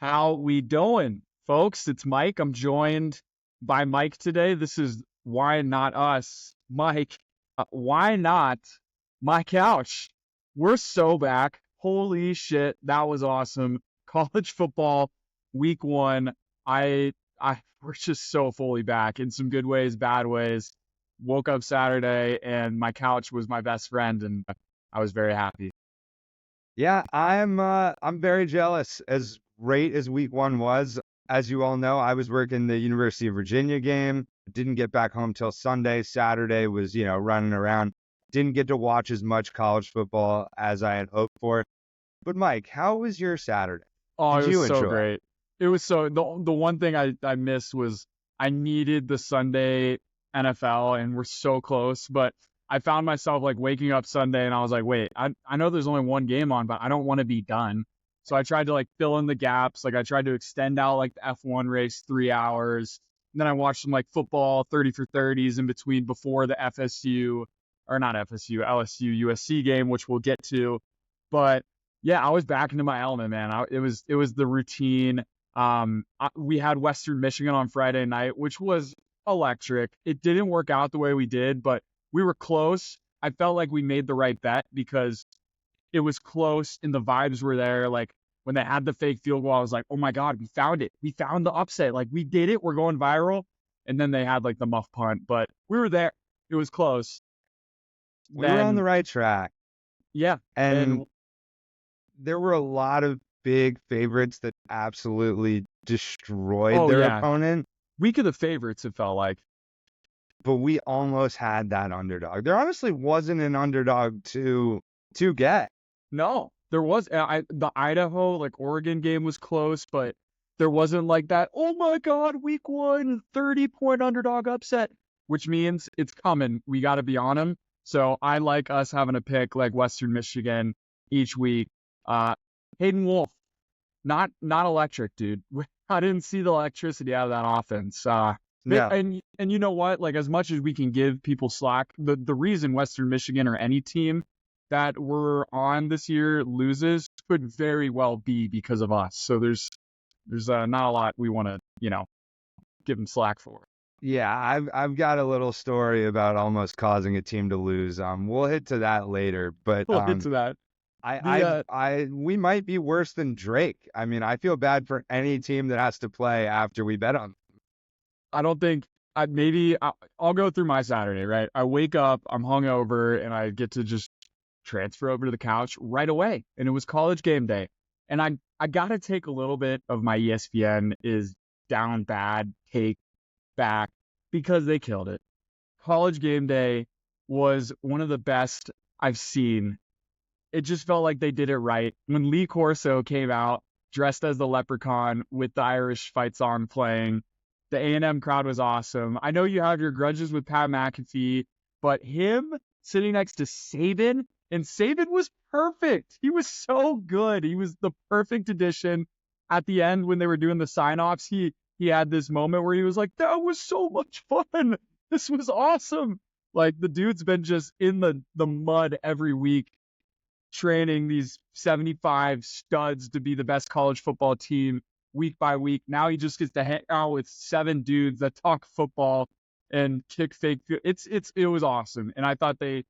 How we doing, folks? It's Mike. I'm joined by Mike today. This is Why Not Us. Mike, why not my couch? We're so back. Holy shit, that was awesome. College football, week one. We're just so fully back in some good ways, bad ways. Woke up Saturday and my couch was my best friend, and I was very happy. Yeah, I'm very jealous. As great as week one was, as you all know, I was working the University of Virginia game. Didn't get back home till Sunday. Saturday was, running around. Didn't get to watch as much college football as I had hoped for. But Mike, how was your Saturday? Oh, Did it was you so enjoy it? great. It was so the one thing I missed was I needed the Sunday NFL, and we're so close, but I found myself like waking up Sunday and I was like, wait, I know there's only one game on, but I don't want to be done. So I tried to like fill in the gaps. Like I tried to extend out like the F1 race 3 hours. And then I watched some like football 30 for 30s in between before the FSU or not FSU, LSU USC game, which we'll get to. But yeah, I was back into my element, man. It was the routine. We had Western Michigan on Friday night, which was electric. It didn't work out the way we did, but we were close. I felt like we made the right bet because it was close and the vibes were there. Like when they had the fake field goal, I was like, oh my God, we found it. We found the upset. Like we did it. We're going viral. And then they had like the muff punt, but we were there. It was close. We were on Then, the right track, yeah. and And there were a lot of big favorites that absolutely destroyed oh, their yeah. opponent. Week of the favorites, it felt like. But we almost had that underdog. There honestly wasn't an underdog to get. No, there was the Idaho, like Oregon game was close, but there wasn't like that, oh my God, week one, 30-point underdog upset, which means it's coming. We got to be on them. So I like us having a pick like Western Michigan each week. Hayden Wolf, not electric, dude. I didn't see the electricity out of that offense. No. And you know what? Like as much as we can give people slack, the reason Western Michigan or any team that we're on this year loses could very well be because of us. So there's not a lot we want to give them slack for. Yeah, I've got a little story about almost causing a team to lose. We'll hit to that later, but We'll get to that. I The we might be worse than Drake. I mean, I feel bad for any team that has to play after we bet on. I don't think I'll go through my Saturday, right? I wake up, I'm hungover, and I get to just transfer over to the couch right away. And it was college game day. And I gotta take a little bit of my ESPN is down bad take back because they killed it. College game day was one of the best I've seen. It just felt like they did it right. When Lee Corso came out dressed as the leprechaun with the Irish fight song playing, the A&M crowd was awesome. I know you have your grudges with Pat McAfee, but him sitting next to Saban, and Saban was perfect. He was so good. He was the perfect addition. At the end, when they were doing the sign-offs, he had this moment where he was like, that was so much fun. This was awesome. Like the dude's been just in the mud every week training these 75 studs to be the best college football team week by week. Now he just gets to hang out with 7 dudes that talk football and kick fake. It was awesome, and I thought they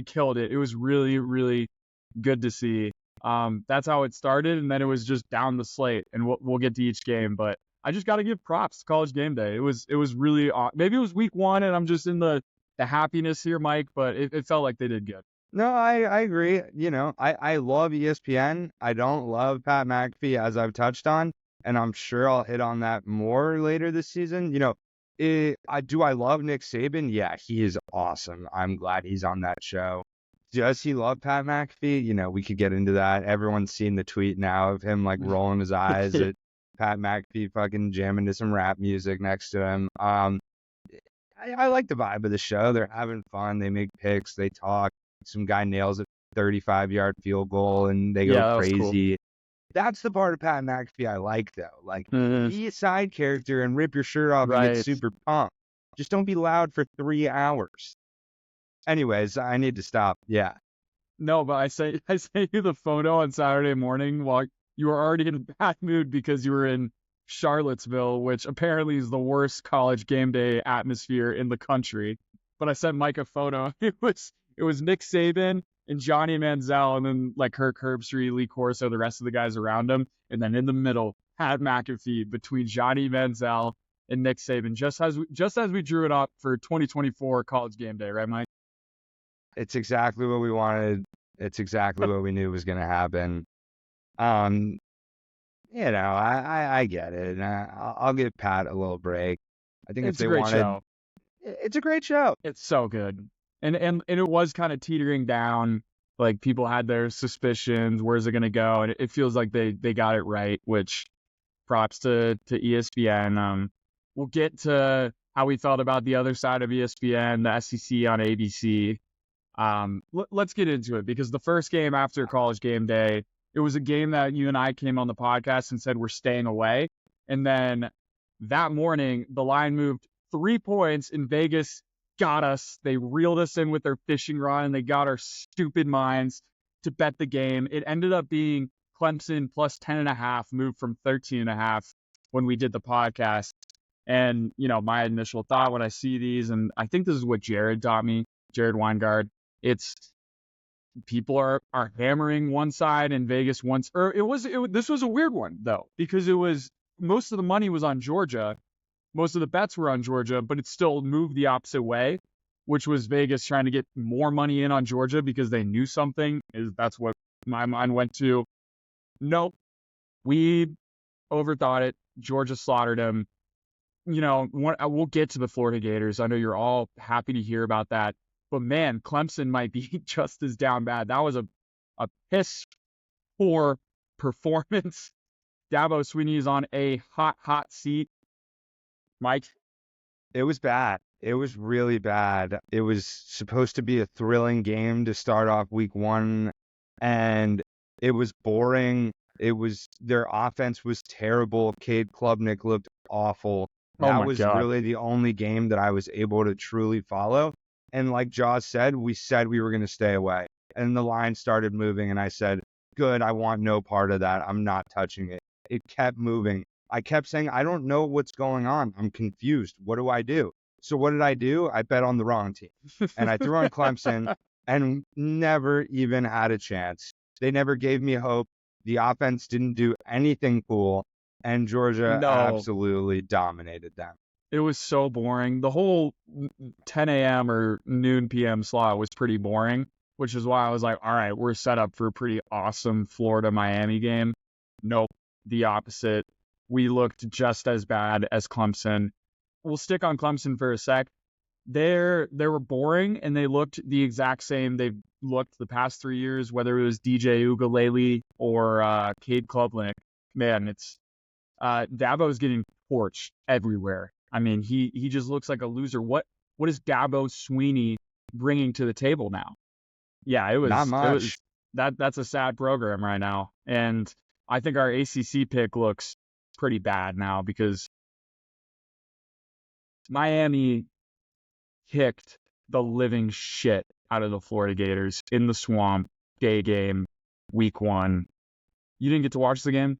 killed it. It was really really good to see. That's how it started, and then it was just down the slate, and we'll get to each game, but I just got to give props to College Game Day. It was really maybe it was week one, and I'm just in the happiness here, Mike, but it felt like they did good. No, I agree. I love ESPN. I don't love Pat McAfee, as I've touched on, and I'm sure I'll hit on that more later this season. I love Nick Saban. Yeah, he is awesome. I'm glad he's on that show. Does he love Pat McAfee? We could get into that. Everyone's seen the tweet now of him like rolling his eyes at Pat McAfee fucking jamming to some rap music next to him. I like the vibe of the show. They're having fun. They make picks. They talk. Some guy nails a 35-yard field goal and they Yeah, go that was cool. crazy. That's the part of Pat McAfee I like, though. Like, be a side character and rip your shirt off and Right. get super pumped. Just don't be loud for 3 hours. Anyways, I need to stop. Yeah. No, but I sent you the photo on Saturday morning while you were already in a bad mood because you were in Charlottesville, which apparently is the worst college game day atmosphere in the country. But I sent Mike a photo. It was Nick Saban and Johnny Manziel, and then like Kirk Herbstreit, Lee Corso, the rest of the guys around him, and then in the middle, Pat McAfee between Johnny Manziel and Nick Saban, just as we drew it up for 2024 college game day, right, Mike? It's exactly what we wanted. It's exactly what we knew was going to happen. Um, I get it. I'll give Pat a little break. I think if It's a they great wanted, show. it's a great show. It's so good. And it was kind of teetering down. Like people had their suspicions, where's it gonna go? And it feels like they got it right, which props to ESPN. We'll get to how we felt about the other side of ESPN, the SEC on ABC. Let's get into it because the first game after college game day, it was a game that you and I came on the podcast and said we're staying away. And then that morning, the line moved 3 points in Vegas, got us. They reeled us in with their fishing rod and they got our stupid minds to bet the game. It ended up being Clemson plus 10.5, moved from 13.5 when we did the podcast. And, my initial thought when I see these, and I think this is what Jared taught me, Jared Weingard, it's people are hammering one side in Vegas once, or this was a weird one though, because it was most of the money was on Georgia. Most of the bets were on Georgia, but it still moved the opposite way, which was Vegas trying to get more money in on Georgia because they knew something. That's what my mind went to. Nope. We overthought it. Georgia slaughtered them. We'll get to the Florida Gators. I know you're all happy to hear about that. But man, Clemson might be just as down bad. That was a piss poor performance. Dabo Swinney is on a hot seat. Mike? It was bad. It was really bad. It was supposed to be a thrilling game to start off week one, and it was boring. Their offense was terrible. Cade Klubnik looked awful. Oh That my was God. really the only game that I was able to truly follow. And like Jaws said we were going to stay away. And the line started moving, and I said, good, I want no part of that. I'm not touching it. It kept moving. I kept saying, I don't know what's going on. I'm confused. What do I do? So what did I do? I bet on the wrong team. And I threw on Clemson and never even had a chance. They never gave me hope. The offense didn't do anything cool. And Georgia No. absolutely dominated them. It was so boring. The whole 10 a.m. or noon p.m. slot was pretty boring, which is why I was like, all right, we're set up for a pretty awesome Florida-Miami game. Nope, the opposite. We looked just as bad as Clemson. We'll stick on Clemson for a sec. They were boring, and they looked the exact same they've looked the past 3 years, whether it was DJ Ugalele or Cade Klubnik. Man, it's Dabo's getting torched everywhere. I mean, he just looks like a loser. What is Dabo Swinney bringing to the table now? Yeah, it was Not much. It was, that's a sad program right now, and I think our ACC pick looks pretty bad now because Miami kicked the living shit out of the Florida Gators in the Swamp day game, week one. You didn't get to watch the game?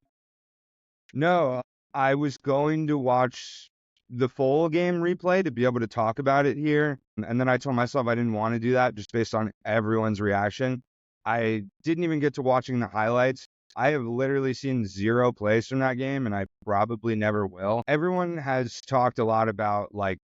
No, I was going to watch the full game replay to be able to talk about it here. And then I told myself I didn't want to do that just based on everyone's reaction. I didn't even get to watching the highlights. I have literally seen 0 plays from that game, and I probably never will. Everyone has talked a lot about, like,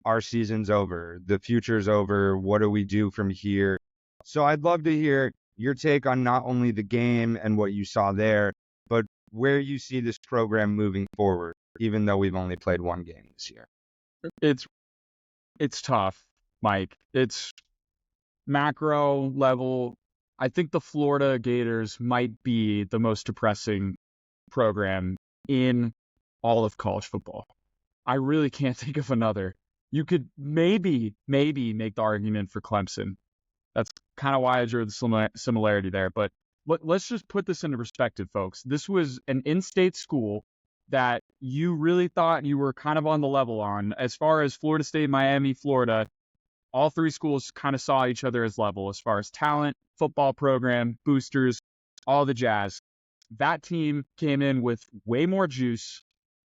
our season's over, the future's over, what do we do from here? So I'd love to hear your take on not only the game and what you saw there, but where you see this program moving forward, even though we've only played one game this year. It's tough, Mike. It's macro level. I think the Florida Gators might be the most depressing program in all of college football. I really can't think of another. You could maybe make the argument for Clemson. That's kind of why I drew the similarity there. But let's just put this into perspective, folks. This was an in-state school that you really thought you were kind of on the level on. As far as Florida State, Miami, Florida, all three schools kind of saw each other as level as far as talent, football program, boosters, all the jazz. that team came in with way more juice.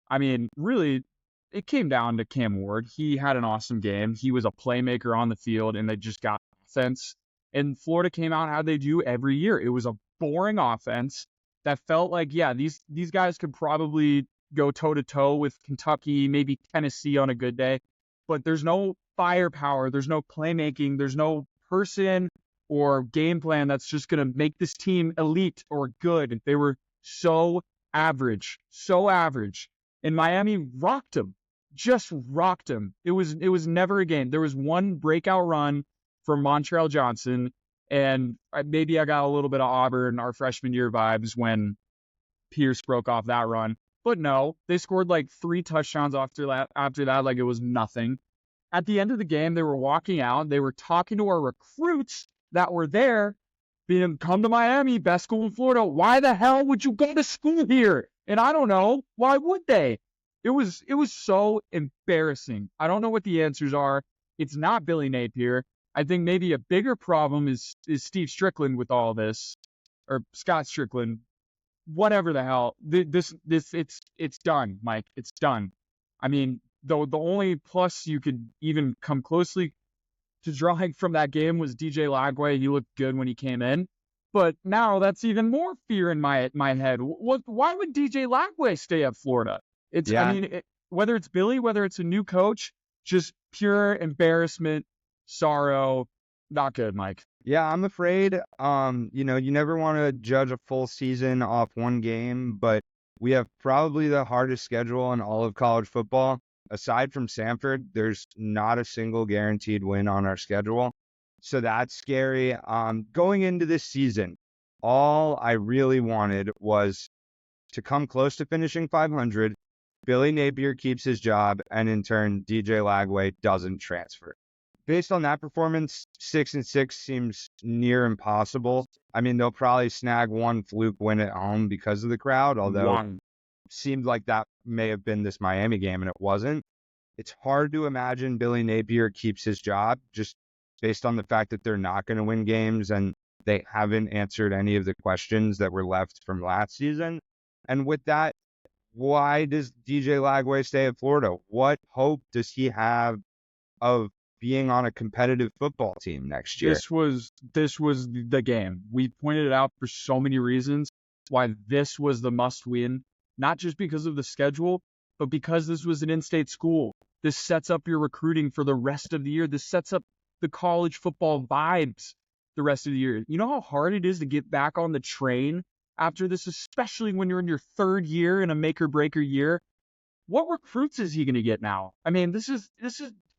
I mean, really, it came down to Cam Ward. He had an awesome game. He was a playmaker on the field, and they just got offense. And Florida came out how they do every year. It was a boring offense that felt like, yeah, these guys could probably go toe-to-toe with Kentucky, maybe Tennessee on a good day. But there's no firepower. There's no playmaking. There's no person or game plan that's just going to make this team elite or good. They were so average, so average. And Miami rocked them, just rocked them. It was never a game. There was one breakout run from Montreal Johnson, and maybe I got a little bit of Auburn, our freshman year vibes when Pierce broke off that run. But no, they scored like 3 touchdowns after that, like it was nothing. At the end of the game, they were walking out. They were talking to our recruits that were there, being, come to Miami, best school in Florida. Why the hell would you go to school here? And I don't know. Why would they? It was so embarrassing. I don't know what the answers are. It's not Billy Napier. I think maybe a bigger problem is Steve Strickland with all this, or Scott Strickland, whatever the hell. It's done, Mike. It's done. I mean, the only plus you could even come closely to drawing from that game was DJ Lagway. He looked good when he came in. But now that's even more fear in my head. Why would DJ Lagway stay at Florida? I mean, whether it's Billy, whether it's a new coach, just pure embarrassment, sorrow. Not good, Mike. Yeah, I'm afraid, you never want to judge a full season off one game, but we have probably the hardest schedule in all of college football. Aside from Samford, there's not a single guaranteed win on our schedule. So that's scary. Going into this season, all I really wanted was to come close to finishing 500. Billy Napier keeps his job, and in turn, DJ Lagway doesn't transfer. Based on that performance, 6-6 seems near impossible. I mean, they'll probably snag one fluke win at home because of the crowd, although it seemed like that may have been this Miami game, and it wasn't. It's hard to imagine Billy Napier keeps his job just based on the fact that they're not going to win games and they haven't answered any of the questions that were left from last season. And with that, why does DJ Lagway stay at Florida? What hope does he have of being on a competitive football team next year? This was the game. We pointed it out for so many reasons why this was the must win, not just because of the schedule, but because this was an in-state school. This sets up your recruiting for the rest of the year. This sets up the college football vibes the rest of the year. You know how hard it is to get back on the train after this, especially when you're in your 3rd year in a make-or-breaker year? What recruits is he going to get now? I mean, this is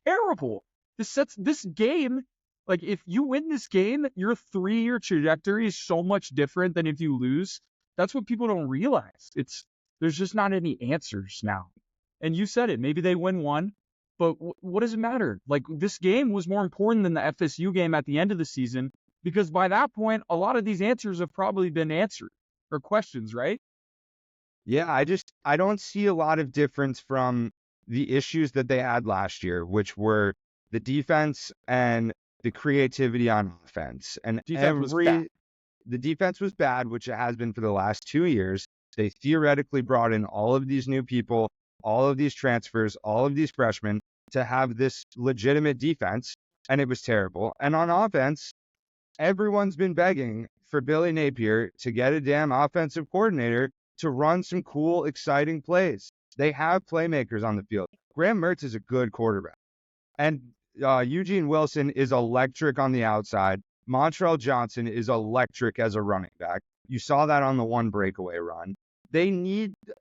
terrible. This game, like if you win this game, your 3-year trajectory is so much different than if you lose. That's what people don't realize. There's just not any answers now. And you said it, maybe they win one, but what does it matter? Like this game was more important than the FSU game at the end of the season, because by that point, a lot of these answers have probably been answered, or questions, right? Yeah, I don't see a lot of difference from the issues that they had last year, which were the defense and the creativity on offense. And the defense was bad, which it has been for the last 2 years. They theoretically brought in all of these new people, all of these transfers, all of these freshmen to have this legitimate defense, and it was terrible. And on offense, everyone's been begging for Billy Napier to get a damn offensive coordinator to run some cool, exciting plays. They have playmakers on the field. Graham Mertz is a good quarterback. And Eugene Wilson is electric on the outside. Montreal Johnson is electric as a running back. You saw that on the one breakaway run.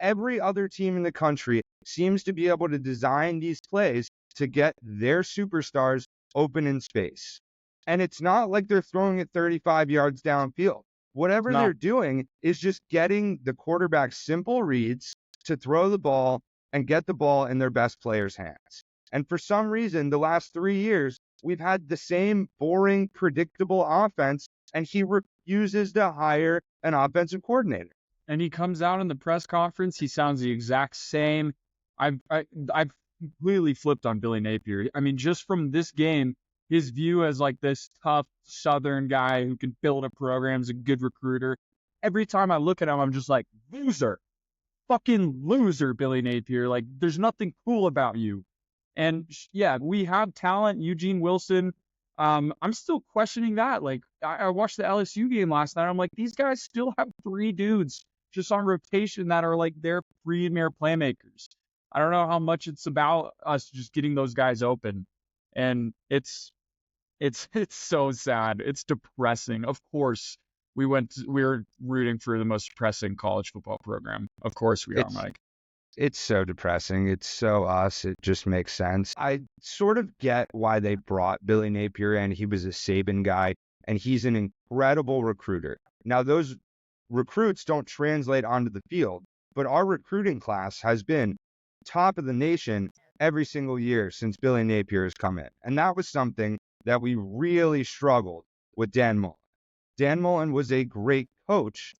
Every other team in the country seems to be able to design these plays to get their superstars open in space. And it's not like they're throwing it 35 yards downfield. Whatever they're doing is just getting the quarterback simple reads to throw the ball and get the ball in their best players' hands. And for some reason, the last 3 years, we've had the same boring, predictable offense, and he refuses to hire an offensive coordinator. And he comes out in the press conference, he sounds the exact same. I've completely flipped on Billy Napier. I mean, just from this game, his view as like this tough Southern guy who can build a program, is a good recruiter. every time I look at him, I'm just like, loser, fucking loser, Billy Napier. Like, there's nothing cool about you. And yeah, we have talent. Eugene Wilson. I'm still questioning that. Like, I watched the LSU game last night. I'm like, these guys still have 3 dudes just on rotation that are like their premier playmakers. I don't know how much it's about us just getting those guys open. And it's so sad. It's depressing. Of course, we're rooting for the most depressing college football program. Of course we are, Mike. It's so depressing. It's so us. It just makes sense. I sort of get why they brought Billy Napier in. He was a Saban guy, and he's an incredible recruiter. Now, those recruits don't translate onto the field, but our recruiting class has been top of the nation every single year since Billy Napier has come in. And that was something that we really struggled with Dan Mullen. Dan Mullen was a great coach,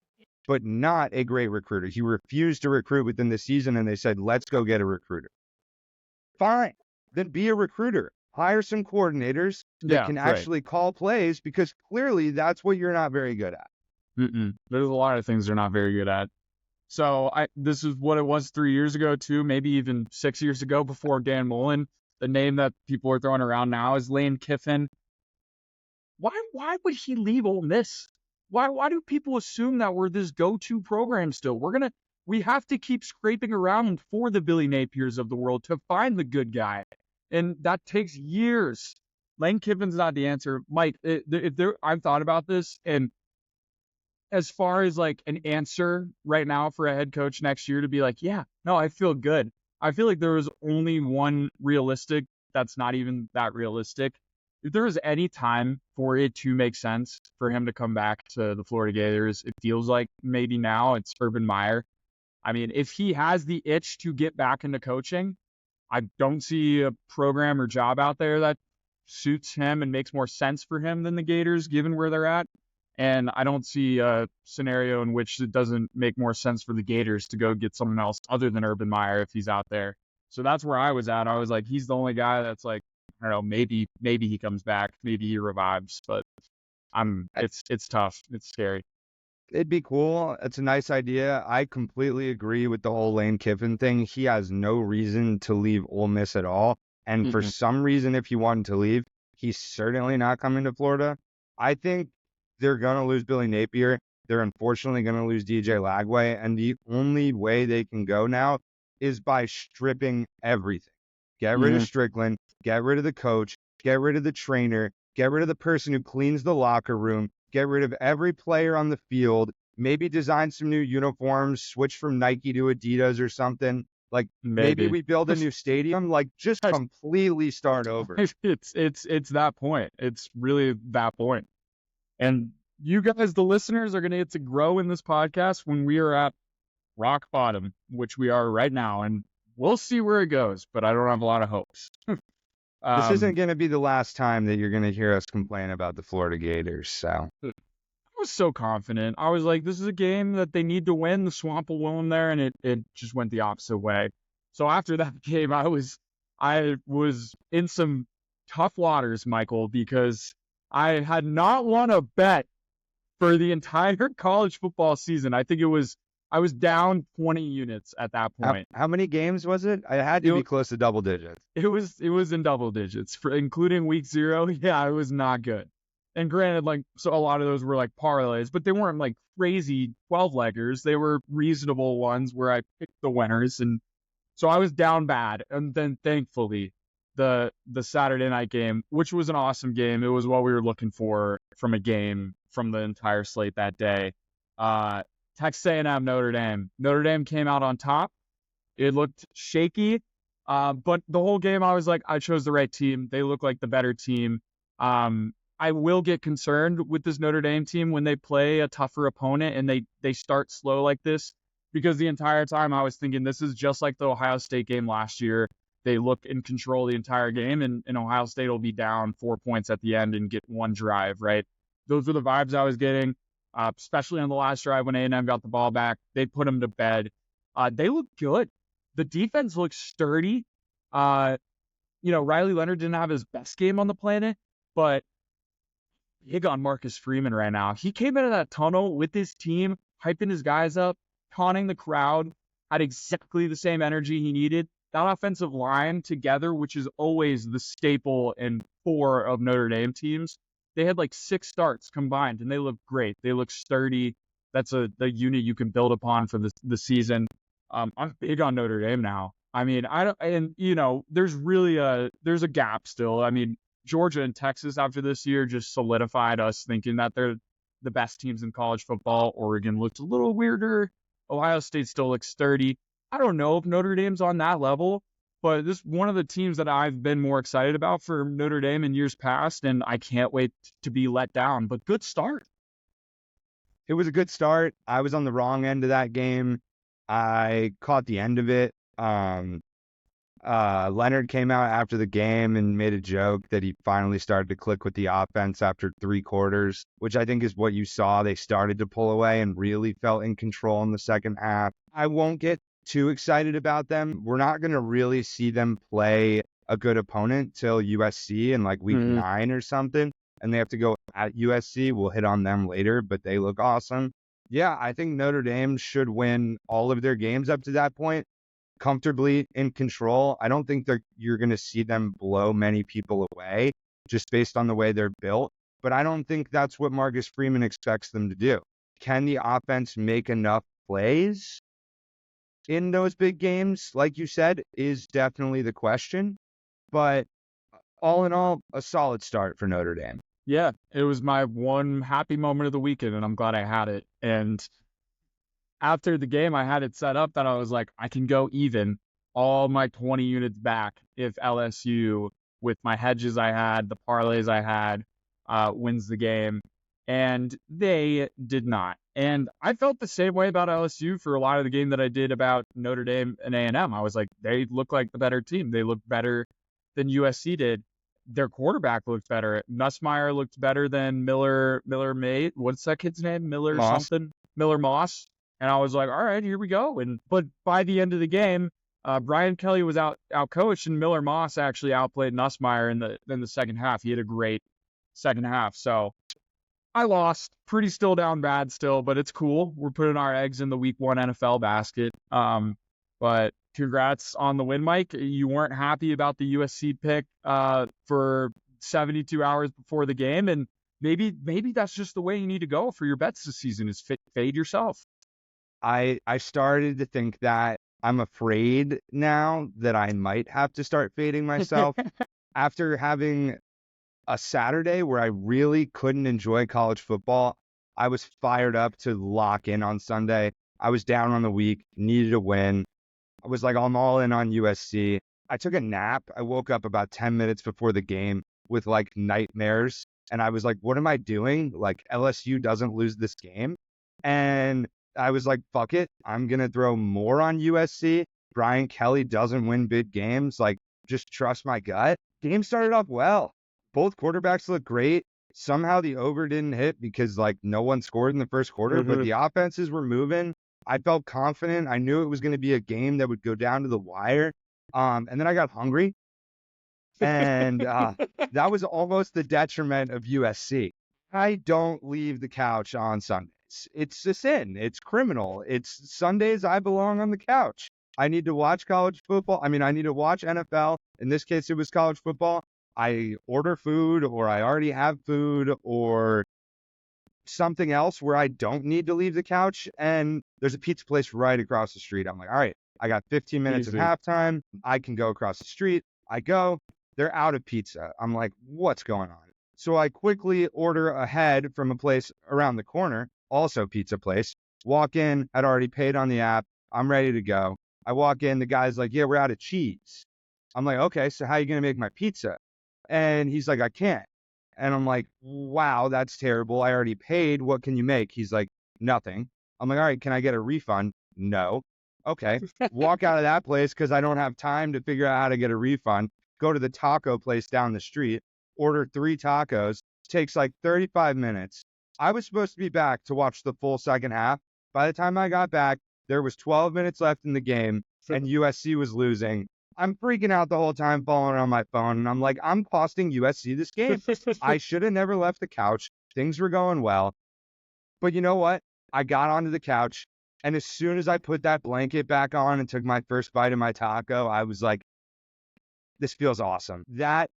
but not a great recruiter. He refused to recruit within the season, and they said, let's go get a recruiter. Fine. Then be a recruiter. Hire some coordinators that can actually call plays, because clearly that's what you're not very good at. There's a lot of things they're not very good at. So this is what it was 3 years ago, too, maybe even 6 years ago before Dan Mullen. The name that people are throwing around now is Lane Kiffin. Why would he leave Ole Miss? Why do people assume that we're this go-to program still? We have to keep scraping around for the Billy Napiers of the world to find the good guy. And that takes years. Lane Kiffin's not the answer. Mike, I've thought about this, and as far as like an answer right now for a head coach next year to be like, yeah, no, I feel good. I feel like there was only one realistic that's not even that realistic. If there was any time for it to make sense for him to come back to the Florida Gators, it feels like maybe now it's Urban Meyer. I mean, if he has the itch to get back into coaching, I don't see a program or job out there that suits him and makes more sense for him than the Gators, given where they're at. And I don't see a scenario in which it doesn't make more sense for the Gators to go get someone else other than Urban Meyer if he's out there. So that's where I was at. I was like, he's the only guy that's like, I don't know, maybe he comes back, maybe he revives, but it's tough. It's scary. It'd be cool. It's a nice idea. I completely agree with the whole Lane Kiffin thing. He has no reason to leave Ole Miss at all. And for some reason, if he wanted to leave, he's certainly not coming to Florida. I think they're going to lose Billy Napier. They're unfortunately going to lose DJ Lagway. And the only way they can go now is by stripping everything. Get rid of Strickland, get rid of the coach, get rid of the trainer, get rid of the person who cleans the locker room, get rid of every player on the field, maybe design some new uniforms, switch from Nike to Adidas or something. Like maybe we build a new stadium, like just completely start over. It's that point. It's really that point. And you guys, the listeners, are going to get to grow in this podcast when we are at rock bottom, which we are right now. And we'll see where it goes, but I don't have a lot of hopes. This isn't going to be the last time that you're going to hear us complain about the Florida Gators. So I was so confident. I was like, this is a game that they need to win. The Swamp will win them there, and it just went the opposite way. So after that game, I was in some tough waters, Michael, because I had not won a bet for the entire college football season. I think I was down 20 units at that point. How many games was it? I had to be close to double digits. It was in double digits, including week 0. Yeah, it was not good. And granted, like, so a lot of those were like parlays, but they weren't like crazy 12-leggers. They were reasonable ones where I picked the winners. And so I was down bad. And then thankfully, the Saturday night game, which was an awesome game. It was what we were looking for from a game from the entire slate that day. Texas A&M, Notre Dame. Notre Dame came out on top. It looked shaky, but the whole game I was like, I chose the right team. They look like the better team. I will get concerned with this Notre Dame team when they play a tougher opponent and they start slow like this, because the entire time I was thinking this is just like the Ohio State game last year. They look in control the entire game, and Ohio State will be down 4 points at the end and get one drive, right? Those were the vibes I was getting. Especially on the last drive when A&M got the ball back. They put them to bed. They look good. The defense looks sturdy. Riley Leonard didn't have his best game on the planet, but big on Marcus Freeman right now. He came into that tunnel with his team hyping his guys up, taunting the crowd, had exactly the same energy he needed. That offensive line together, which is always the staple and core of Notre Dame teams, they had like 6 starts combined, and they look great. They look sturdy. That's the unit you can build upon for the season. I'm big on Notre Dame now. I mean, I don't, and there's really there's a gap still. I mean, Georgia and Texas after this year just solidified us thinking that they're the best teams in college football. Oregon looked a little weirder. Ohio State still looks sturdy. I don't know if Notre Dame's on that level, but this is one of the teams that I've been more excited about for Notre Dame in years past, and I can't wait to be let down. But good start. It was a good start. I was on the wrong end of that game. I caught the end of it. Leonard came out after the game and made a joke that he finally started to click with the offense after 3 quarters, which I think is what you saw. They started to pull away and really felt in control in the second half. I won't get too excited about them. We're not going to really see them play a good opponent till USC in like week 9 or something, and they have to go at USC. We'll hit on them later, but they look awesome. Yeah, I think Notre Dame should win all of their games up to that point comfortably in control. I don't think you're going to see them blow many people away just based on the way they're built, but I don't think that's what Marcus Freeman expects them to do. Can the offense make enough plays in those big games, like you said, is definitely the question. But all in all, a solid start for Notre Dame. Yeah, it was my one happy moment of the weekend, and I'm glad I had it. And after the game, I had it set up that I was like, I can go even all my 20 units back if LSU, with my hedges I had, the parlays I had, wins the game. And they did not. And I felt the same way about LSU for a lot of the game that I did about Notre Dame and A&M. I was like, they look like the better team. They look better than USC did. Their quarterback looked better. Nussmeier looked better than Miller May. What's that kid's name? Miller Moss. And I was like, all right, here we go. But by the end of the game, Brian Kelly was out coached, and Miller Moss actually outplayed Nussmeier in the second half. He had a great second half. So I lost. Pretty still down bad still, but it's cool. We're putting our eggs in the week 1 NFL basket. But congrats on the win, Mike. You weren't happy about the USC pick for 72 hours before the game, and maybe that's just the way you need to go for your bets this season is fade yourself. I started to think that. I'm afraid now that I might have to start fading myself after having a Saturday where I really couldn't enjoy college football. I was fired up to lock in on Sunday. I was down on the week, needed a win. I was like, I'm all in on USC. I took a nap. I woke up about 10 minutes before the game with like nightmares. And I was like, what am I doing? Like LSU doesn't lose this game. And I was like, fuck it. I'm going to throw more on USC. Brian Kelly doesn't win big games. Like, just trust my gut. Game started off well. Both quarterbacks look great. Somehow the over didn't hit because like no one scored in the first quarter, but the offenses were moving. I felt confident. I knew it was going to be a game that would go down to the wire. And then I got hungry. And that was almost the detriment of USC. I don't leave the couch on Sundays. It's a sin. It's criminal. It's Sundays I belong on the couch. I need to watch college football. I mean, I need to watch NFL. In this case, it was college football. I order food, or I already have food, or something else where I don't need to leave the couch. And there's a pizza place right across the street. I'm like, all right, I got 15 minutes of halftime. I can go across the street. I go. They're out of pizza. I'm like, what's going on? So I quickly order ahead from a place around the corner, also pizza place. Walk in, I'd already paid on the app. I'm ready to go. I walk in, the guy's like, yeah, we're out of cheese. I'm like, okay, so how are you going to make my pizza? And he's like, I can't. And I'm like, wow, that's terrible. I already paid. What can you make? He's like, nothing. I'm like, all right, can I get a refund? No. Okay. Walk out of that place because I don't have time to figure out how to get a refund. Go to the taco place down the street, order 3 tacos. Takes like 35 minutes. I was supposed to be back to watch the full second half. By the time I got back, there was 12 minutes left in the game, and USC was losing. I'm freaking out the whole time, falling on my phone, and I'm like, I'm costing USC this game. I should have never left the couch. Things were going well. But you know what? I got onto the couch, and as soon as I put that blanket back on and took my first bite of my taco, I was like, this feels awesome. That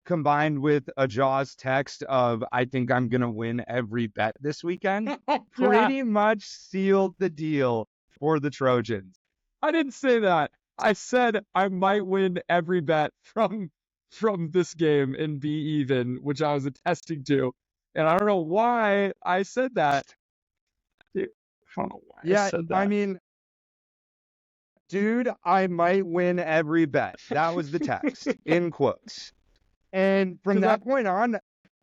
combined with a Jaws text of, I think I'm going to win every bet this weekend, Yeah, pretty much sealed the deal for the Trojans. I didn't say that. I said I might win every bet from this game and be even, which I was attesting to. And I don't know why I said that. Dude, I don't know why I Yeah, said I that. mean, dude, I might win every bet. That was the text in quotes. And from Because I, that point on,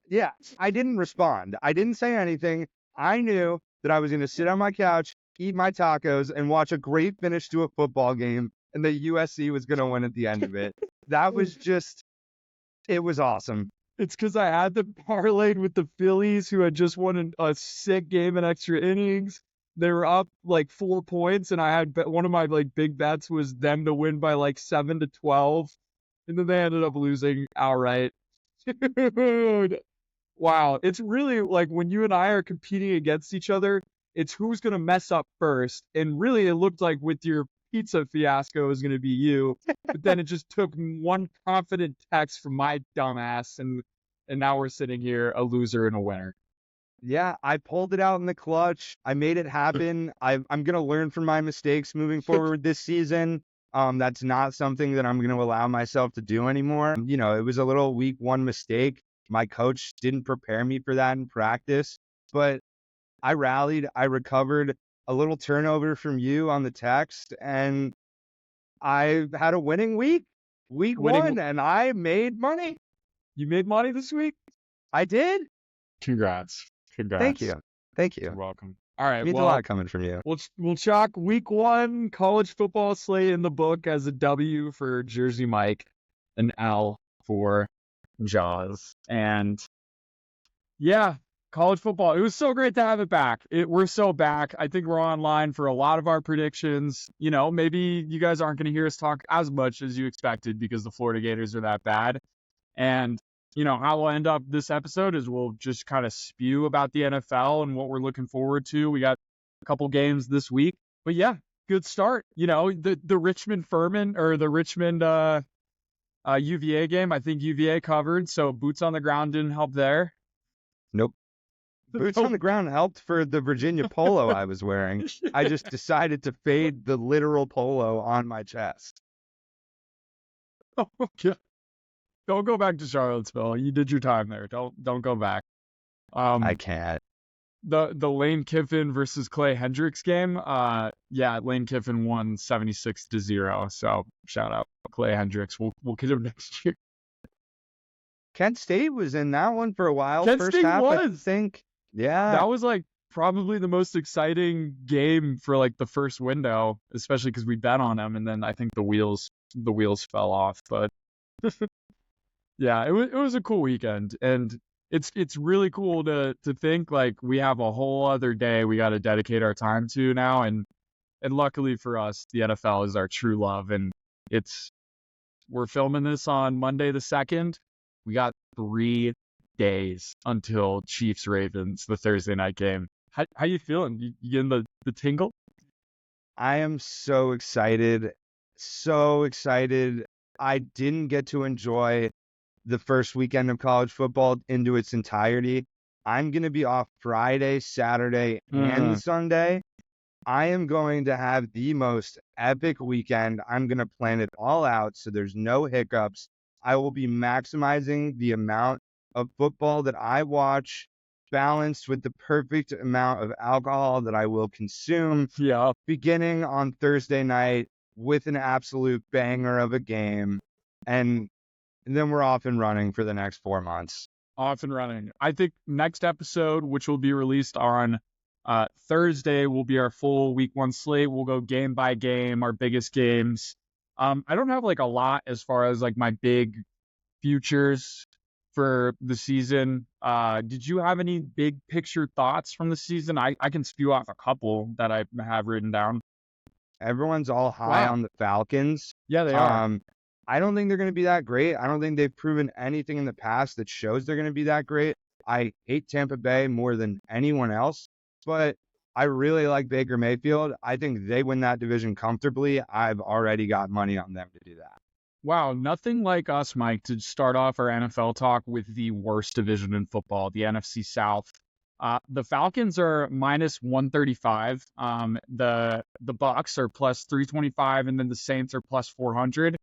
yeah, I didn't respond. I didn't say anything. I knew that I was going to sit on my couch, eat my tacos, and watch a great finish to a football game, and that USC was going to win at the end of it. That was just, it was awesome. it's because I had them parlayed with the Phillies, who had just won a sick game in extra innings. They were up like 4 points, and I had one of my like big bets was them to win by like 7-12, and then they ended up losing outright. Dude, wow, it's really like when you and I are competing against each other, it's who's gonna mess up first. And really, it looked like with your pizza fiasco, it was gonna be you. But then it just took one confident text from my dumbass, and now we're sitting here a loser and a winner. Yeah, I pulled it out in the clutch. I made it happen. I'm going to learn from my mistakes moving forward this season. That's not something that I'm going to allow myself to do anymore. You know, it was a little week one mistake. My coach didn't prepare me for that in practice, but I rallied. I recovered a little turnover from you on the text, and I had a winning week Winning, one, and I made money. you made money this week? I did. Congrats. Thank Congrats. you. Thank You're you. welcome. All right, Means a well, lot coming from you. we'll chalk week one college football slate in the book as a W for Jersey Mike, an L for Jaws. And yeah, college football. It was so great to have it back. We're so back. I think we're online for a lot of our predictions. You know, maybe you guys aren't going to hear us talk as much as you expected because the Florida Gators are that bad. And, you know, how we'll end up this episode is we'll just kind of spew about the NFL and what we're looking forward to. We got a couple games this week. But yeah, good start. You know, the Richmond Furman or the Richmond UVA game, I think UVA covered. So boots on the ground didn't help there. Nope. Boots on the ground helped for the Virginia polo I was wearing. I just decided to fade the literal polo on my chest. Oh, yeah. Don't go back to Charlottesville. You did your time there. Don't go back. I can't. The Lane Kiffin versus Clay Hendricks game. Yeah, Lane Kiffin won 76-0. So shout out Clay Hendricks. We'll get him next year. Kent State was in that one for a while. Kent First State half, I was. think. Yeah. That was like probably the most exciting game for like the first window, especially because we bet on him, and then I think the wheels fell off. But yeah, it was a cool weekend, and it's really cool to think like we have a whole other day we got to dedicate our time to now, and luckily for us, the NFL is our true love, and we're filming this on Monday the 2nd. We got 3 days until Chiefs Ravens, the Thursday night game. How you feeling? You getting the tingle? I am so excited. So excited. I didn't get to enjoy the first weekend of college football into its entirety. I'm going to be off Friday, Saturday, and Sunday. I am going to have the most epic weekend. I'm going to plan it all out so there's no hiccups. I will be maximizing the amount of football that I watch, balanced with the perfect amount of alcohol that I will consume, Yeah, beginning on Thursday night with an absolute banger of a game. And then we're off and running for the next 4 months. off and running. I think next episode, which will be released on Thursday, will be our full week one slate. We'll go game by game, our biggest games. I don't have like a lot as far as like my big futures for the season. Did you have any big picture thoughts from the season? I can spew off a couple that I have written down. Everyone's all high Wow. on the Falcons. Yeah, they are. I don't think they're going to be that great. I don't think they've proven anything in the past that shows they're going to be that great. I hate Tampa Bay more than anyone else, but I really like Baker Mayfield. I think they win that division comfortably. I've already got money on them to do that. Wow, nothing like us, Mike, to start off our NFL talk with the worst division in football, the NFC South. The Falcons are minus 135. The Bucks are plus 325, and then the Saints are plus 400.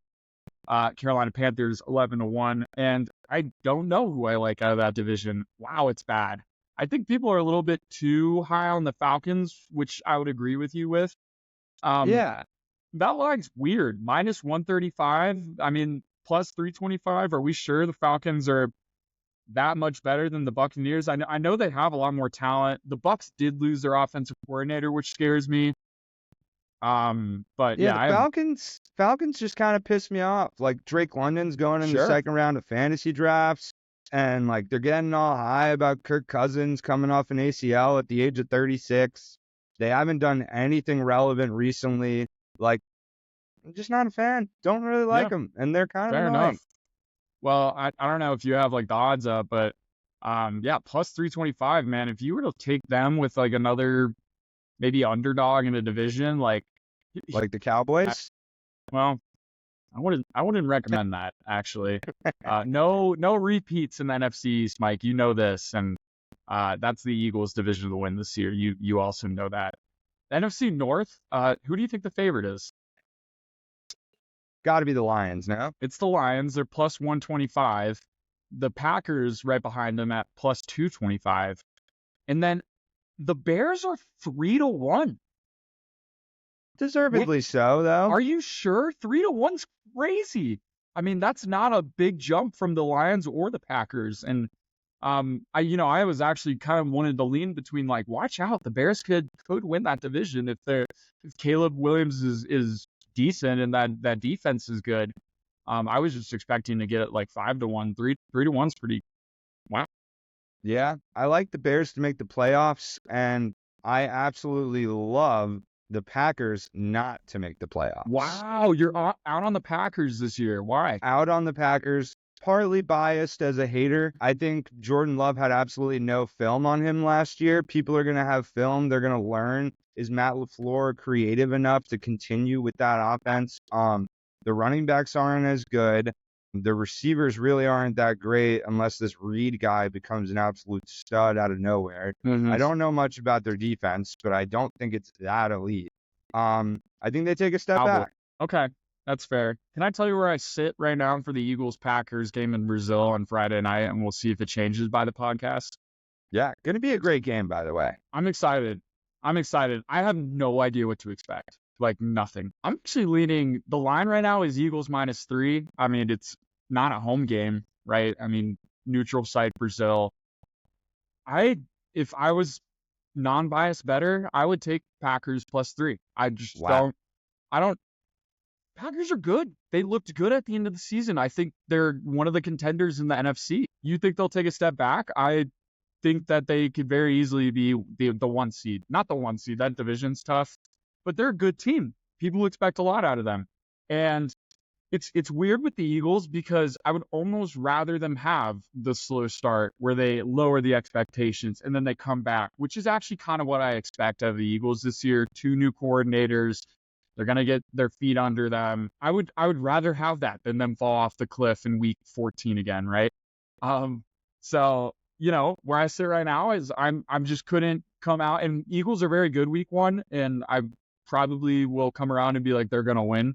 Carolina Panthers 11-1, and I don't know who I like out of that division. Wow, it's bad. I think people are a little bit too high on the Falcons, which I would agree with you with. Um, Yeah. that line's weird. Minus 135. I mean, plus 325. Are we sure the Falcons are that much better than the Buccaneers? I know they have a lot more talent. The Bucs did lose their offensive coordinator, which scares me. But Yeah, yeah, the I have Falcons just kind of pissed me off. Like Drake London's going in the sure. second round of fantasy drafts, and like they're getting all high about Kirk Cousins coming off an ACL at the age of 36. They haven't done anything relevant recently. Like, I'm just not a fan. Don't really like Yeah, them, and they're kind of fair annoying. enough. Well, I don't know if you have like the odds up, but yeah, plus 325, man. If you were to take them with like another maybe underdog in a division, like Like the I, Cowboys. well, I wouldn't recommend that actually. No repeats in the NFC East, Mike. You know this, and that's the Eagles' division to win this year. You also know that. NFC North. Who do you think the favorite is? Got to be the Lions, no? It's the Lions. They're plus 125. The Packers right behind them at plus 225, and then the Bears are 3-1. What? Deservedly so, though. Are you sure? 3-1's crazy. I mean, that's not a big jump from the Lions or the Packers. And I was actually kind of wanted to lean between like, watch out, the Bears could win that division if Caleb Williams is decent and that defense is good. I was just expecting to get it like 5-1, 3-1's pretty wow. Yeah, I like the Bears to make the playoffs, and I absolutely love the Packers not to make the playoffs. Wow, you're out on the Packers this year. Why? Out on the Packers, partly biased as a hater. I think Jordan Love had absolutely no film on him last year. People are going to have film. They're going to learn. Is Matt LaFleur creative enough to continue with that offense? The running backs aren't as good. The receivers really aren't that great unless this Reed guy becomes an absolute stud out of nowhere. Mm-hmm. I don't know much about their defense, but I don't think it's that elite. I think they take a step Cowboy. back. Okay, that's fair. Can I tell you where I sit right now for the Eagles-Packers game in Brazil on Friday night, and we'll see if it changes by the podcast? Yeah, going to be a great game, by the way. I'm excited. I have no idea what to expect. Like nothing. I'm actually leaning. The line right now is Eagles -3. I mean, it's not a home game, right? I mean, neutral site Brazil. If I was non-biased better, I would take Packers +3. I just Wow. don't. Packers are good. They looked good at the end of the season. I think they're one of the contenders in the NFC. You think they'll take a step back? I think that they could very easily be the one seed. Not the one seed. That division's tough, but they're a good team. People expect a lot out of them. And it's weird with the Eagles because I would almost rather them have the slow start where they lower the expectations and then they come back, which is actually kind of what I expect of the Eagles this year. 2 new coordinators. They're going to get their feet under them. I would rather have that than them fall off the cliff in week 14 again, right? So, where I sit right now is I'm just couldn't come out, and Eagles are very good week 1, and I probably will come around and be like they're going to win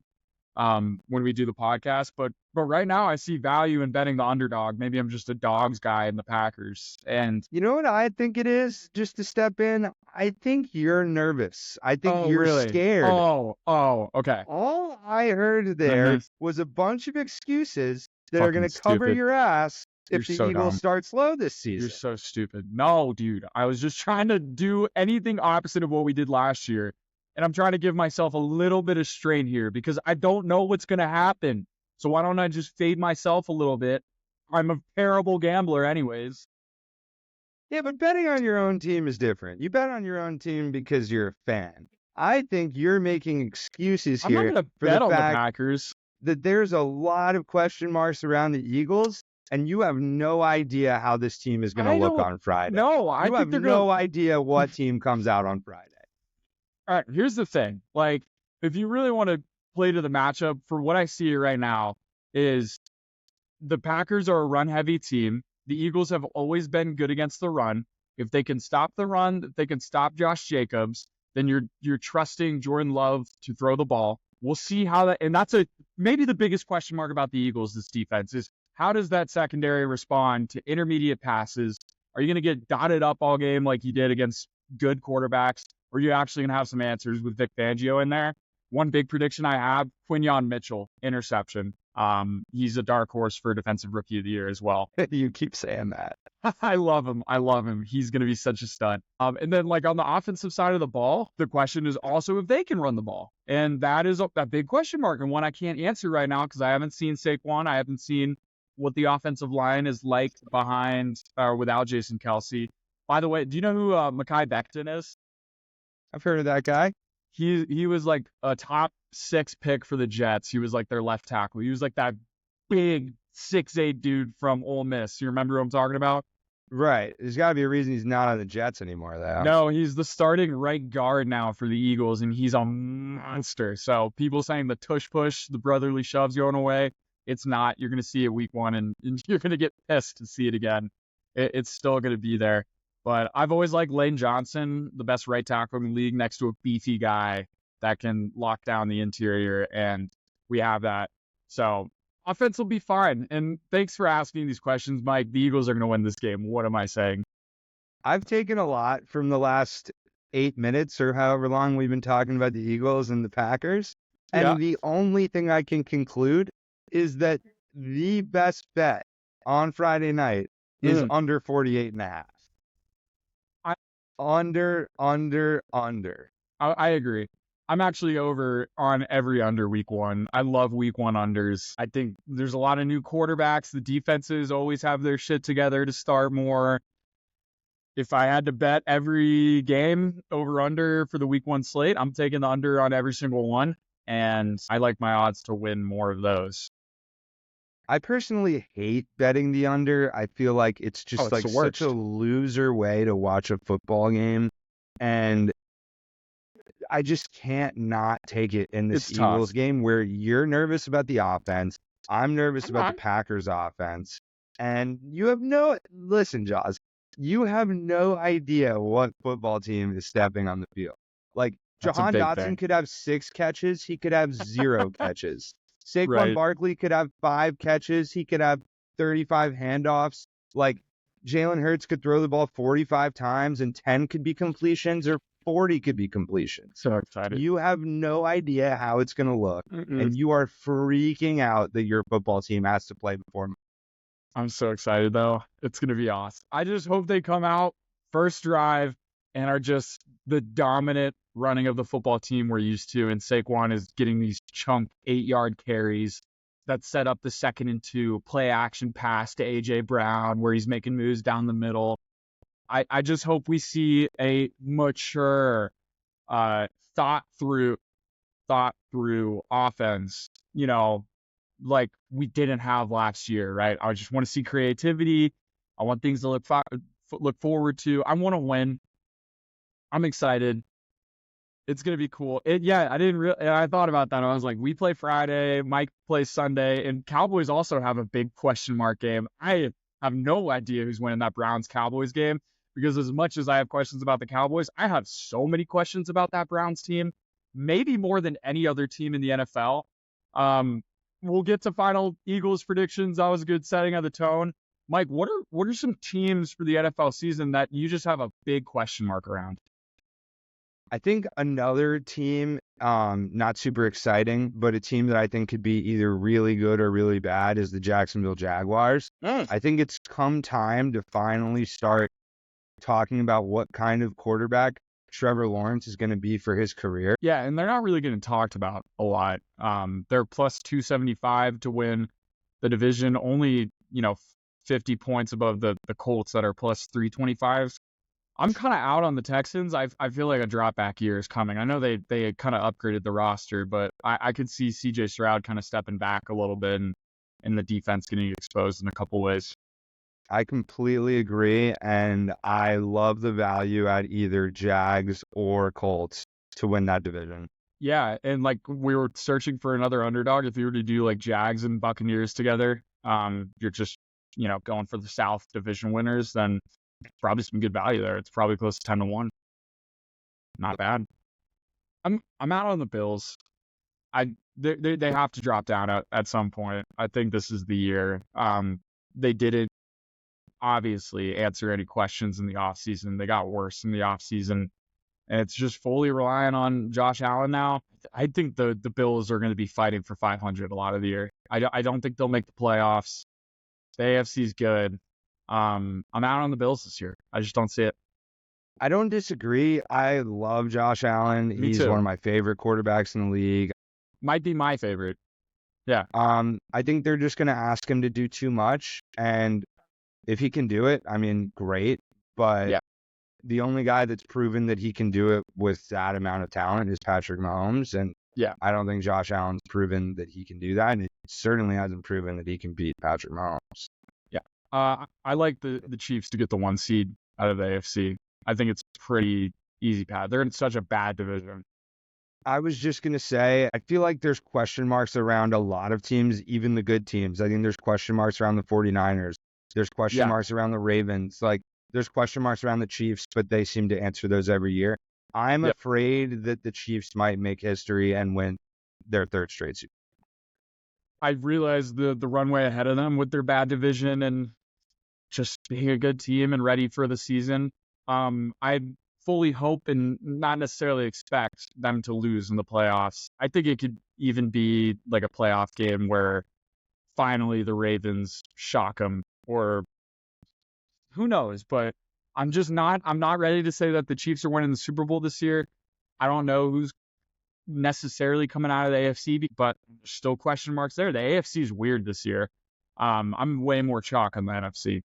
when we do the podcast, but right now I see value in betting the underdog. Maybe I'm just a dogs guy in the Packers. And You know what I think it is? Just to step in, I think you're nervous. I think oh, you're really? scared. Okay. All I heard there Mhm. was a bunch of excuses that are Fucking going to cover stupid. your ass You're if the so Eagles dumb. start slow this You're season. so stupid. No, dude. I was just trying to do anything opposite of what we did last year. And I'm trying to give myself a little bit of strain here because I don't know what's going to happen. So why don't I just fade myself a little bit? I'm a terrible gambler anyways. Yeah, but betting on your own team is different. You bet on your own team because you're a fan. I think you're making excuses I'm not here going to for bet the on the fact Packers. that there's a lot of question marks around the Eagles, and you have no idea how this team is going to I look don't on Friday. know. I You think have they're going to. no idea what team comes out on Friday. All right, here's the thing. Like, if you really want to play to the matchup, for what I see right now, is the Packers are a run-heavy team. The Eagles have always been good against the run. If they can stop the run, if they can stop Josh Jacobs, then you're trusting Jordan Love to throw the ball. We'll see how that, and that's maybe the biggest question mark about the Eagles, this defense, is how does that secondary respond to intermediate passes? Are you going to get dotted up all game like you did against good quarterbacks? Or are you actually going to have some answers with Vic Fangio in there? One big prediction I have, Quinyon Mitchell, interception. He's a dark horse for Defensive Rookie of the Year as well. You keep saying that. I love him. I love him. He's going to be such a stud. And then like on the offensive side of the ball, the question is also if they can run the ball. And that is that big question mark and one I can't answer right now because I haven't seen Saquon. I haven't seen what the offensive line is like behind or without Jason Kelce. By the way, do you know who Mekhi Becton is? I've heard of that guy. He was like a top 6 pick for the Jets. He was like their left tackle. He was like that big 6'8" dude from Ole Miss. You remember who I'm talking about? Right. There's got to be a reason he's not on the Jets anymore, though. No, he's the starting right guard now for the Eagles, and he's a monster. So people saying the tush push, the brotherly shove's going away. It's not. You're going to see it week 1, and you're going to get pissed to see it again. It's still going to be there. But I've always liked Lane Johnson, the best right tackle in the league, next to a beefy guy that can lock down the interior, and we have that. So offense will be fine. And thanks for asking these questions, Mike. The Eagles are going to win this game. What am I saying? I've taken a lot from the last 8 minutes or however long we've been talking about the Eagles and the Packers. And the only thing I can conclude is that the best bet on Friday night is under 48.5. Under. I agree. I'm actually over on every under week 1. I love week 1 unders. I think there's a lot of new quarterbacks. The defenses always have their shit together to start more. If I had to bet every game over under for the week 1 slate, I'm taking the under on every single one. And I like my odds to win more of those. I personally hate betting the under. I feel like it's just like such a loser way to watch a football game. And I just can't not take it in this Eagles game where you're nervous about the offense. I'm nervous about the Packers offense. And you have listen, Jaws, you have no idea what football team is stepping on the field. Like, Jahan Dotson could have 6 catches. He could have 0 catches. Saquon Barkley could have 5 catches. He could have 35 handoffs. Like, Jalen Hurts could throw the ball 45 times and 10 could be completions or 40 could be completions. So excited. You have no idea how it's going to look. And you are freaking out that your football team has to play before. I'm so excited, though. It's going to be awesome. I just hope they come out first drive and are just the dominant running of the football team we're used to. And Saquon is getting these chunk 8-yard carries that set up the 2nd and 2 play action pass to A.J. Brown where he's making moves down the middle. I just hope we see a mature, thought through offense, like we didn't have last year, right? I just want to see creativity. I want things to look forward to. I want to win. I'm excited. It's going to be cool. I thought about that. I was like, we play Friday, Mike plays Sunday, and Cowboys also have a big question mark game. I have no idea who's winning that Browns-Cowboys game because as much as I have questions about the Cowboys, I have so many questions about that Browns team, maybe more than any other team in the NFL. We'll get to final Eagles predictions. That was a good setting of the tone. Mike, what are some teams for the NFL season that you just have a big question mark around? I think another team, not super exciting, but a team that I think could be either really good or really bad is the Jacksonville Jaguars. I think it's come time to finally start talking about what kind of quarterback Trevor Lawrence is going to be for his career. Yeah, and they're not really getting talked about a lot. They're plus 275 to win the division, only, 50 points above the Colts that are plus 325. I'm kind of out on the Texans. I feel like a drop back year is coming. I know they kind of upgraded the roster, but I could see CJ Stroud kind of stepping back a little bit. And and the defense getting exposed in a couple ways. I completely agree, and I love the value at either Jags or Colts to win that division. Yeah, and like we were searching for another underdog. If you were to do like Jags and Buccaneers together, you're just going for the South division winners. Then probably some good value there. It's probably close to 10-1. Not bad. I'm out on the Bills. They have to drop down at some point. I think this is the year. They didn't obviously answer any questions in the offseason. They got worse in the offseason. And it's just fully relying on Josh Allen now. I think the Bills are going to be fighting for 500 a lot of the year. I don't think they'll make the playoffs. The AFC is good. I'm out on the Bills this year. I just don't see it. I don't disagree. I love Josh Allen. Me He's too. one of my favorite quarterbacks in the league. Might be my favorite. Yeah. I think they're just going to ask him to do too much. And if he can do it, I mean, great. But Yeah. the only guy that's proven that he can do it with that amount of talent is Patrick Mahomes. And Yeah. I don't think Josh Allen's proven that he can do that. And it certainly hasn't proven that he can beat Patrick Mahomes. I like the Chiefs to get the 1 seed out of the AFC. I think it's pretty easy path. They're in such a bad division. I was just going to say, I feel like there's question marks around a lot of teams, even the good teams. I think there's question marks around the 49ers. There's question marks around the Ravens. Like, there's question marks around the Chiefs, but they seem to answer those every year. I'm afraid that the Chiefs might make history and win their third straight Super Bowl. I realize the runway ahead of them with their bad division and just being a good team and ready for the season. I fully hope and not necessarily expect them to lose in the playoffs. I think it could even be like a playoff game where finally the Ravens shock them, or who knows, but I'm not ready to say that the Chiefs are winning the Super Bowl this year. I don't know who's necessarily coming out of the AFC, but there's still question marks there. The AFC is weird this year. I'm way more chalk on the NFC.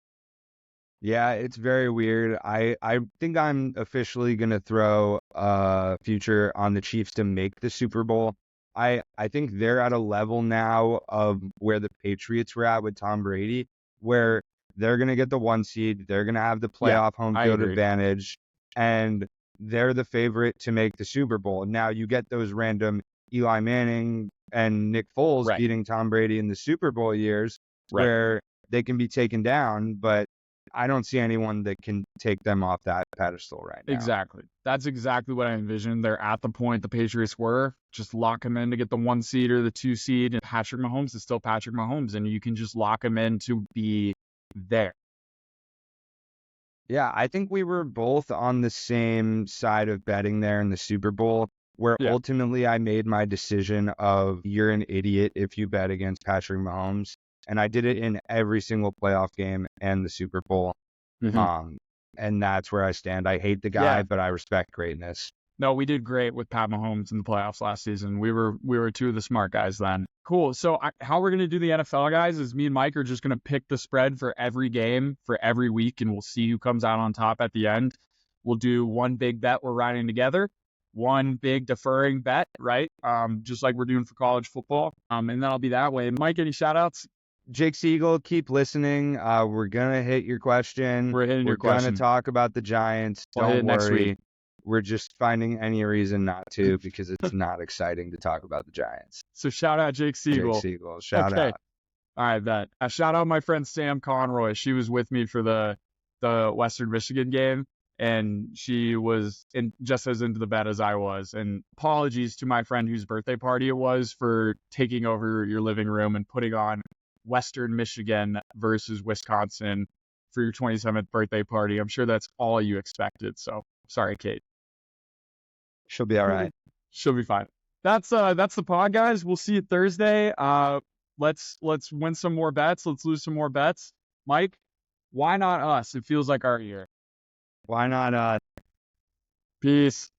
Yeah, it's very weird. I think I'm officially going to throw a future on the Chiefs to make the Super Bowl. I think they're at a level now of where the Patriots were at with Tom Brady, where they're going to get the 1 seed. They're going to have the playoff home field advantage, and they're the favorite to make the Super Bowl. Now, you get those random Eli Manning and Nick Foles beating Tom Brady in the Super Bowl years where they can be taken down, but I don't see anyone that can take them off that pedestal right now. Exactly. That's exactly what I envisioned. They're at the point the Patriots were. Just lock them in to get the 1 seed or the 2 seed. And Patrick Mahomes is still Patrick Mahomes, and you can just lock him in to be there. Yeah, I think we were both on the same side of betting there in the Super Bowl, where ultimately I made my decision of you're an idiot if you bet against Patrick Mahomes. And I did it in every single playoff game and the Super Bowl. And that's where I stand. I hate the guy, but I respect greatness. No, we did great with Pat Mahomes in the playoffs last season. We were two of the smart guys then. Cool. So how we're going to do the NFL, guys, is me and Mike are just going to pick the spread for every game for every week, and we'll see who comes out on top at the end. We'll do one big bet we're riding together, one big deferring bet, right? Just like we're doing for college football. And then I'll be that way. Mike, any shout outs? Jake Siegel, keep listening. We're going to hit your question. We're hitting your question. We're going to talk about the Giants. Don't worry. We're just finding any reason not to because it's not exciting to talk about the Giants. So shout out Jake Siegel. Jake Siegel, shout out. All right, bet. Shout out my friend Sam Conroy. She was with me for the Western Michigan game, and she was just as into the bet as I was. And apologies to my friend whose birthday party it was for taking over your living room and putting on Western Michigan versus Wisconsin for your 27th birthday party. I'm sure that's all you expected. So sorry, Kate. She'll be all right. She'll be fine. That's the pod, guys. We'll see you Thursday. Let's win some more bets. Let's lose some more bets. Mike, why not us? It feels like our year. Why not us? Peace.